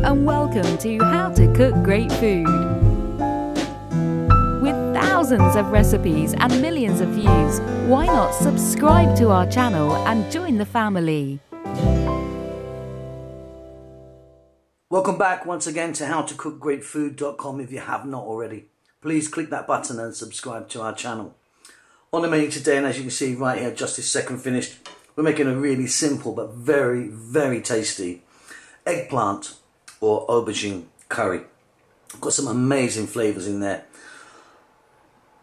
and welcome to How to Cook Great Food. With thousands of recipes and millions of views, why not subscribe to our channel and join the family? Welcome back once again to howtocookgreatfood.com. If you have not already, please click that button and subscribe to our channel. On the menu today, and as you can see right here, just this second finished, we're making a really simple but very, very tasty eggplant or aubergine curry. Got some amazing flavours in there.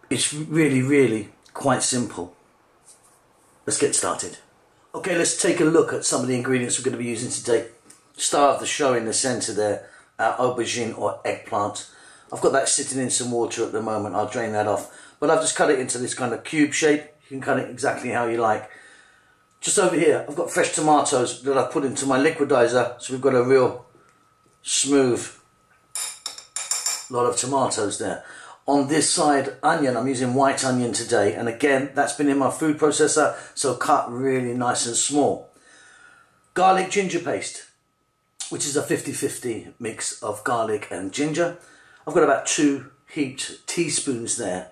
It's really, really quite simple. Let's get started. Okay, let's take a look at some of the ingredients we're going to be using today. Star of the show in the centre there, our aubergine or eggplant. I've got that sitting in some water at the moment. I'll drain that off. But I've just cut it into this kind of cube shape. You can cut it exactly how you like. Just over here, I've got fresh tomatoes that I've put into my liquidizer. So we've got a real smooth lot of tomatoes there. On this side, onion. I'm using white onion today. And again, that's been in my food processor, so cut really nice and small. Garlic ginger paste, which is a 50-50 mix of garlic and ginger. I've got about 2 heaped teaspoons there.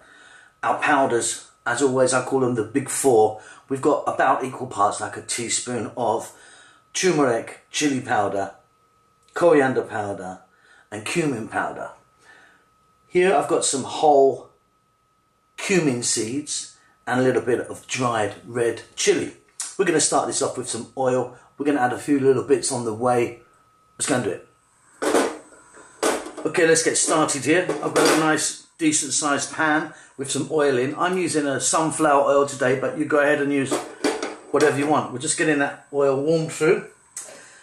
Our powders, as always, I call them the big 4. We've got about equal parts, like a teaspoon of turmeric, chili powder, coriander powder, and cumin powder. Here I've got some whole cumin seeds and a little bit of dried red chili. We're going to start this off with some oil. We're going to add a few little bits on the way. Let's go and do it. Okay, let's get started here. I've got a nice decent sized pan with some oil in. I'm using a sunflower oil today, but you go ahead and use whatever you want. We're just getting that oil warmed through.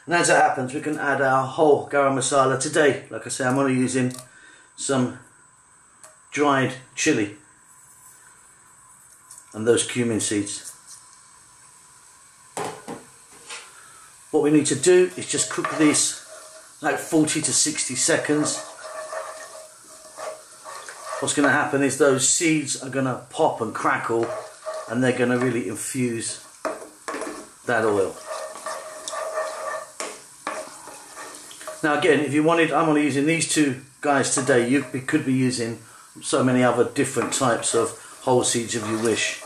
And as that happens, we can add our whole Garam Masala. Today, like I say, I'm only using some dried chili and those cumin seeds. What we need to do is just cook these like 40 to 60 seconds. What's going to happen is those seeds are going to pop and crackle, and they're going to really infuse that oil. Now again, if you wanted, I'm only using these 2 guys today. You could be using so many other different types of whole seeds if you wish.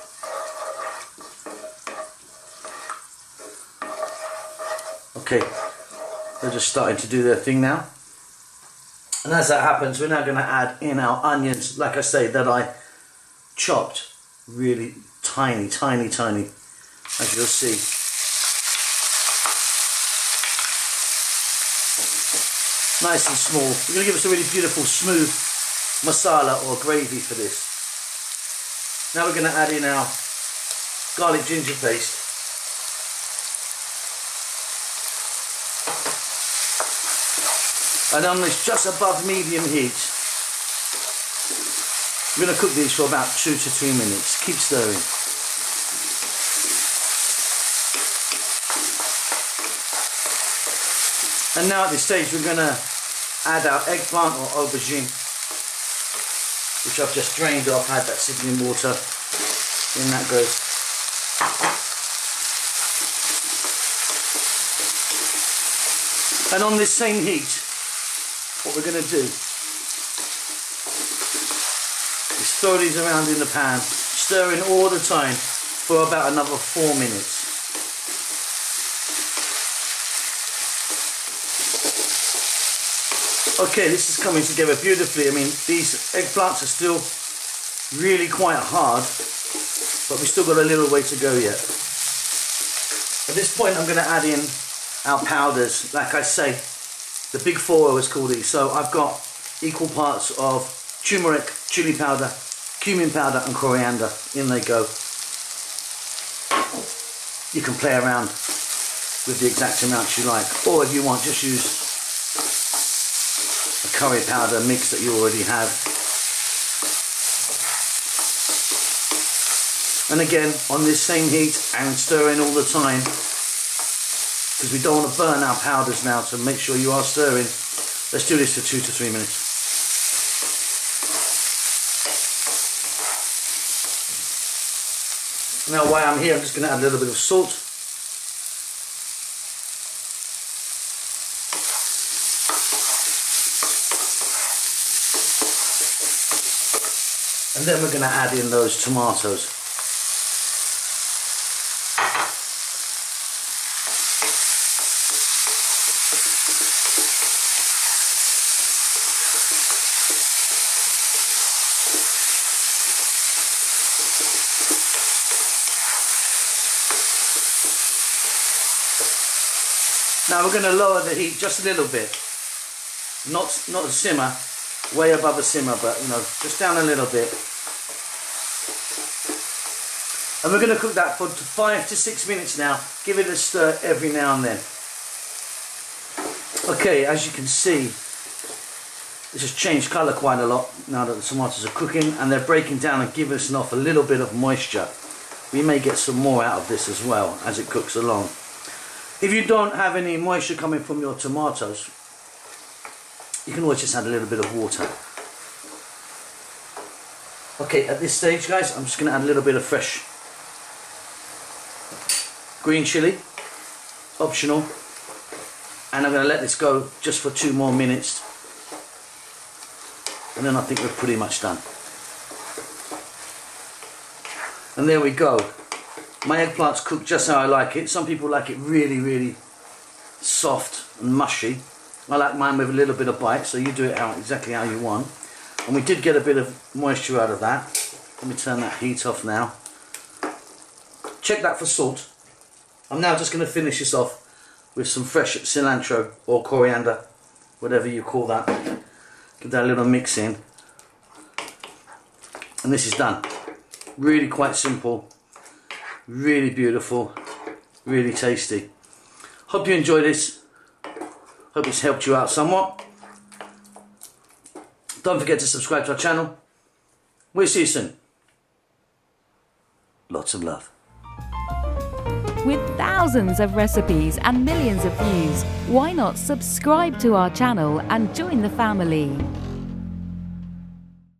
Okay, they're just starting to do their thing now. And as that happens, we're now going to add in our onions, like I say, that I chopped really tiny, tiny, tiny, as you'll see. Nice and small. We're going to give us a really beautiful, smooth masala or gravy for this. Now we're going to add in our garlic ginger paste. And on this just above medium heat, we're going to cook these for about 2 to 3 minutes. Keep stirring. And now at this stage we're going to add our eggplant or aubergine, which I've just drained off, had that sitting in water. In that goes. And on this same heat, what we're going to do is throw these around in the pan, stirring all the time for about another 4 minutes. Okay, this is coming together beautifully. I mean, these eggplants are still really quite hard, but we've still got a little way to go yet. At this point, I'm going to add in our powders. Like I say, the big 4 I always call these. So I've got equal parts of turmeric, chili powder, cumin powder and coriander. In they go. You can play around with the exact amounts you like, or if you want, just use a curry powder mix that you already have. And again, on this same heat and stirring all the time, because we don't want to burn our powders now, so make sure you are stirring. Let's do this for 2 to 3 minutes. Now while I'm here, I'm just going to add a little bit of salt. And then we're going to add in those tomatoes. Now we're going to lower the heat just a little bit, not a simmer, way above a simmer, but you know, just down a little bit. And we're going to cook that for 5 to 6 minutes now. Give it a stir every now and then. Okay, as you can see, this has changed colour quite a lot now that the tomatoes are cooking, and they're breaking down and giving us off a little bit of moisture. We may get some more out of this as well as it cooks along. If you don't have any moisture coming from your tomatoes, you can always just add a little bit of water. Okay, at this stage, guys, I'm just going to add a little bit of fresh green chilli, optional, and I'm going to let this go just for 2 more minutes, and then I think we're pretty much done. And there we go. My eggplant's cooked just how I like it. Some people like it really, really soft and mushy. I like mine with a little bit of bite, so you do it exactly how you want. And we did get a bit of moisture out of that. Let me turn that heat off now. Check that for salt. I'm now just going to finish this off with some fresh cilantro or coriander, whatever you call that. Give that a little mix in. And this is done. Really quite simple. Really beautiful, really tasty. Hope you enjoyed this. Hope it's helped you out somewhat. Don't forget to subscribe to our channel. We'll see you soon. Lots of love. With thousands of recipes and millions of views, why not subscribe to our channel and join the family?